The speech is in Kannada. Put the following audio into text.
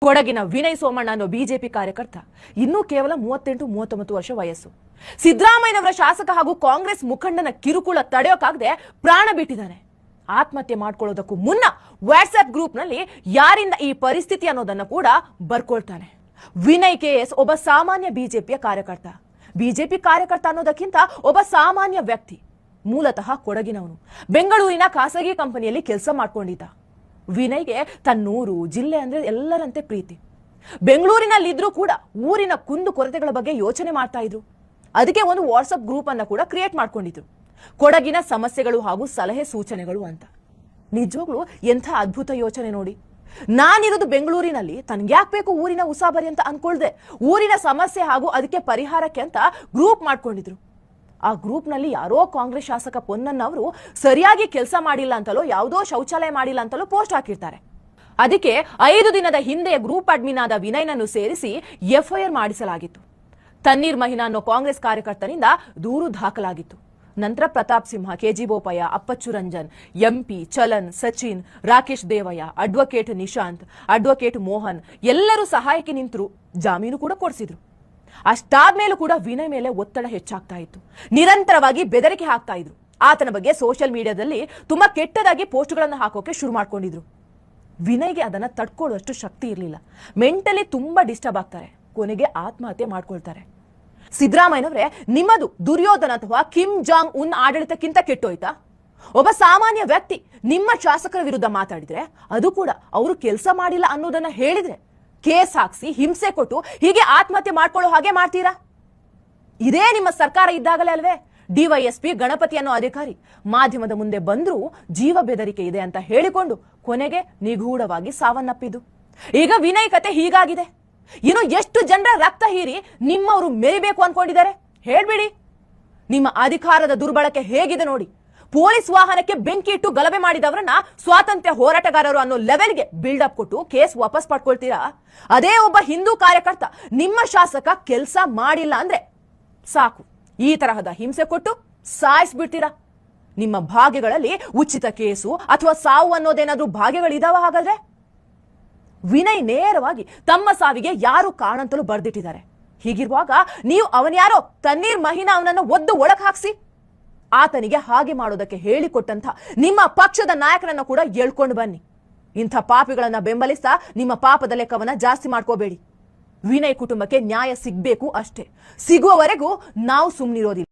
ಕೊಡಗಿನ ವಿನಯ್ ಸೋಮಣ್ಣ ಅನ್ನೋ ಬಿಜೆಪಿ ಕಾರ್ಯಕರ್ತ ಇನ್ನೂ ಕೇವಲ 38-39 ವರ್ಷ ವಯಸ್ಸು. ಸಿದ್ದರಾಮಯ್ಯನವರ ಶಾಸಕ ಹಾಗೂ ಕಾಂಗ್ರೆಸ್ ಮುಖಂಡನ ಕಿರುಕುಳ ತಡೆಯೋಕಾಗದೆ ಪ್ರಾಣ ಬಿಟ್ಟಿದ್ದಾನೆ. ಆತ್ಮಹತ್ಯೆ ಮಾಡ್ಕೊಳ್ಳೋದಕ್ಕೂ ಮುನ್ನ ವಾಟ್ಸ್ಆಪ್ ಗ್ರೂಪ್ನಲ್ಲಿ ಯಾರಿಂದ ಈ ಪರಿಸ್ಥಿತಿ ಅನ್ನೋದನ್ನ ಕೂಡ ಬರ್ಕೊಳ್ತಾನೆ. ವಿನಯ್ ಕೆಎಸ್ ಒಬ್ಬ ಸಾಮಾನ್ಯ ಬಿಜೆಪಿಯ ಕಾರ್ಯಕರ್ತ. ಬಿಜೆಪಿ ಕಾರ್ಯಕರ್ತ ಅನ್ನೋದಕ್ಕಿಂತ ಒಬ್ಬ ಸಾಮಾನ್ಯ ವ್ಯಕ್ತಿ. ಮೂಲತಃ ಕೊಡಗಿನವನು. ಬೆಂಗಳೂರಿನ ಖಾಸಗಿ ಕಂಪನಿಯಲ್ಲಿ ಕೆಲಸ ಮಾಡ್ಕೊಂಡಿದ್ದ. ವಿನಯ್ಗೆ ತನ್ನೂರು ಜಿಲ್ಲೆ ಅಂದ್ರೆ ಎಲ್ಲರಂತೆ ಪ್ರೀತಿ. ಬೆಂಗಳೂರಿನಲ್ಲಿದ್ರೂ ಕೂಡ ಊರಿನ ಕುಂದು ಕೊರತೆಗಳ ಬಗ್ಗೆ ಯೋಚನೆ ಮಾಡ್ತಾ ಇದ್ರು. ಅದಕ್ಕೆ ಒಂದು ವಾಟ್ಸ್ಆಪ್ ಗ್ರೂಪ್ ಅನ್ನ ಕೂಡ ಕ್ರಿಯೇಟ್ ಮಾಡ್ಕೊಂಡಿದ್ರು. ಕೊಡಗಿನ ಸಮಸ್ಯೆಗಳು ಹಾಗೂ ಸಲಹೆ ಸೂಚನೆಗಳು ಅಂತ. ನಿಜವಾಗ್ಲೂ ಎಂಥ ಅದ್ಭುತ ಯೋಚನೆ ನೋಡಿ. ನಾನಿರೋದು ಬೆಂಗಳೂರಿನಲ್ಲಿ, ತನ್ಗ್ಯಾಕ್ ಬೇಕು ಊರಿನ ಉಸಾಬರಿ ಅಂತ ಅನ್ಕೊಳ್ದೆ ಊರಿನ ಸಮಸ್ಯೆ ಹಾಗೂ ಅದಕ್ಕೆ ಪರಿಹಾರಕ್ಕೆ ಅಂತ ಗ್ರೂಪ್ ಮಾಡ್ಕೊಂಡಿದ್ರು. ಆ ಗ್ರೂಪ್ ನಲ್ಲಿ ಯಾರೋ ಕಾಂಗ್ರೆಸ್ ಶಾಸಕ ಪೊನ್ನಣ್ಣ ಅವರು ಸರಿಯಾಗಿ ಕೆಲಸ ಮಾಡಿಲ್ಲ ಅಂತಲೋ ಯಾವುದೋ ಶೌಚಾಲಯ ಮಾಡಿಲ್ಲ ಅಂತಲೋ ಪೋಸ್ಟ್ ಹಾಕಿರ್ತಾರೆ. ಅದಕ್ಕೆ 5 ದಿನದ ಹಿಂದೆ ಗ್ರೂಪ್ ಅಡ್ಮಿನ್ ಆದ ವಿನಯ್ನನ್ನು ಸೇರಿಸಿ ಎಫ್ಐಆರ್ ಮಾಡಿಸಲಾಗಿತ್ತು. ತಣ್ಣೀರ್ ಮಹಿನಾ ಅನ್ನೋ ಕಾಂಗ್ರೆಸ್ ಕಾರ್ಯಕರ್ತನಿಂದ ದೂರು ದಾಖಲಾಗಿತ್ತು. ನಂತರ Pratap Simha, KG Bopaiah, Appachu Ranjan, MP Chalan, Sachin, Rakesh Devaiah, advocate Nishant, advocate Mohan ಎಲ್ಲರೂ ಸಹಾಯಕ್ಕೆ ನಿಂತರು. ಜಾಮೀನು ಕೂಡ ಕೊಡಿಸಿದ್ರು. ಅಷ್ಟಾದ್ಮೇಲೂ ಕೂಡ ವಿನಯ್ ಮೇಲೆ ಒತ್ತಡ ಹೆಚ್ಚಾಗ್ತಾ ಇತ್ತು. ನಿರಂತರವಾಗಿ ಬೆದರಿಕೆ ಹಾಕ್ತಾ ಇದ್ರು. ಆತನ ಬಗ್ಗೆ ಸೋಷಿಯಲ್ ಮೀಡಿಯಾದಲ್ಲಿ ತುಂಬಾ ಕೆಟ್ಟದಾಗಿ ಪೋಸ್ಟ್ಗಳನ್ನು ಹಾಕೋಕೆ ಶುರು ಮಾಡ್ಕೊಂಡಿದ್ರು. ವಿನಯ್ಗೆ ಅದನ್ನ ತಡ್ಕೊಳ್ಳುವಷ್ಟು ಶಕ್ತಿ ಇರಲಿಲ್ಲ. ಮೆಂಟಲಿ ತುಂಬಾ ಡಿಸ್ಟರ್ಬ್ ಆಗ್ತಾರೆ. ಕೊನೆಗೆ ಆತ್ಮಹತ್ಯೆ ಮಾಡ್ಕೊಳ್ತಾರೆ. ಸಿದ್ದರಾಮಯ್ಯನವರೇ, ನಿಮ್ಮದು ದುರ್ಯೋಧನ ಅಥವಾ ಕಿಮ್ ಜಾಂಗ್ ಉನ್ ಆಡಳಿತಕ್ಕಿಂತ ಕೆಟ್ಟೋಯ್ತಾ? ಒಬ್ಬ ಸಾಮಾನ್ಯ ವ್ಯಕ್ತಿ ನಿಮ್ಮ ಶಾಸಕರ ವಿರುದ್ಧ ಮಾತಾಡಿದ್ರೆ, ಅದು ಕೂಡ ಅವರು ಕೆಲಸ ಮಾಡಿಲ್ಲ ಅನ್ನೋದನ್ನ ಹೇಳಿದ್ರೆ ಕೇಸ್ ಹಾಕ್ಸಿ ಹಿಂಸೆ ಕೊಟ್ಟು ಹೀಗೆ ಆತ್ಮಹತ್ಯೆ ಮಾಡ್ಕೊಳ್ಳೋ ಹಾಗೆ ಮಾಡ್ತೀರಾ? ಇದೇ ನಿಮ್ಮ ಸರ್ಕಾರ ಇದ್ದಾಗಲೇ ಅಲ್ವೇ ಡಿವೈಎಸ್ಪಿ ಗಣಪತಿ ಅನ್ನೋ ಅಧಿಕಾರಿ ಮಾಧ್ಯಮದ ಮುಂದೆ ಬಂದ್ರೂ ಜೀವ ಬೆದರಿಕೆ ಇದೆ ಅಂತ ಹೇಳಿಕೊಂಡು ಕೊನೆಗೆ ನಿಗೂಢವಾಗಿ ಸಾವನ್ನಪ್ಪಿದ್ದು. ಈಗ ವಿನಯ್ ಕತೆ ಹೀಗಾಗಿದೆ. ಇನ್ನು ಎಷ್ಟು ಜನರ ರಕ್ತ ಹೀರಿ ನಿಮ್ಮವರು ಮೆರಿಬೇಕು ಅನ್ಕೊಂಡಿದ್ದಾರೆ ಹೇಳ್ಬಿಡಿ. ನಿಮ್ಮ ಅಧಿಕಾರದ ದುರ್ಬಳಕೆ ಹೇಗಿದೆ ನೋಡಿ. ಪೊಲೀಸ್ ವಾಹನಕ್ಕೆ ಬೆಂಕಿ ಇಟ್ಟು ಗಲಭೆ ಮಾಡಿದವರನ್ನ ಸ್ವಾತಂತ್ರ್ಯ ಹೋರಾಟಗಾರರು ಅನ್ನೋ ಲೆವೆಲ್ಗೆ ಬಿಲ್ಡಪ್ ಕೊಟ್ಟು ಕೇಸ್ ವಾಪಸ್ ಪಡ್ಕೊಳ್ತೀರಾ? ಅದೇ ಒಬ್ಬ ಹಿಂದೂ ಕಾರ್ಯಕರ್ತ ನಿಮ್ಮ ಶಾಸಕ ಕೆಲಸ ಮಾಡಿಲ್ಲ ಅಂದ್ರೆ ಸಾಕು, ಈ ತರಹದ ಹಿಂಸೆ ಕೊಟ್ಟು ಸಾಯಿಸ್ಬಿಡ್ತೀರಾ. ನಿಮ್ಮ ಭಾಗ್ಯಗಳಲ್ಲಿ ಉಚಿತ ಕೇಸು ಅಥವಾ ಸಾವು ಅನ್ನೋದೇನಾದ್ರೂ ಭಾಗ್ಯಗಳಿದಾವ? ಹಾಗಾದ್ರೆ ವಿನಯ್ ನೇರವಾಗಿ ತಮ್ಮ ಸಾವಿಗೆ ಯಾರು ಕಾರಣ ಅಂತಲೂ ಬರ್ದಿಟ್ಟಿದ್ದಾರೆ. ಹೀಗಿರುವಾಗ ನೀವು ಅವನ್ಯಾರೋ ತಣ್ಣೀರ್ ಮಹಿನಾ ಅವನನ್ನು ಒದ್ದು ಒಳಗ್ ಹಾಕ್ಸಿ ಆತನಿಗೆ ಹಾಗೆ ಮಾಡೋದಕ್ಕೆ ಹೇಳಿಕೊಟ್ಟಂತ ನಿಮ್ಮ ಪಕ್ಷದ ನಾಯಕರನ್ನ ಕೂಡ ಎಳ್ಕೊಂಡು ಬನ್ನಿ. ಇಂಥ ಪಾಪಿಗಳನ್ನ ಬೆಂಬಲಿಸ್ತಾ ನಿಮ್ಮ ಪಾಪದ ಲೆಕ್ಕವನ್ನ ಜಾಸ್ತಿ ಮಾಡ್ಕೋಬೇಡಿ. ವಿನಯ್ ಕುಟುಂಬಕ್ಕೆ ನ್ಯಾಯ ಸಿಗ್ಬೇಕು ಅಷ್ಟೇ. ಸಿಗುವವರೆಗೂ ನಾವು ಸುಮ್ಮನಿರೋದಿಲ್ಲ.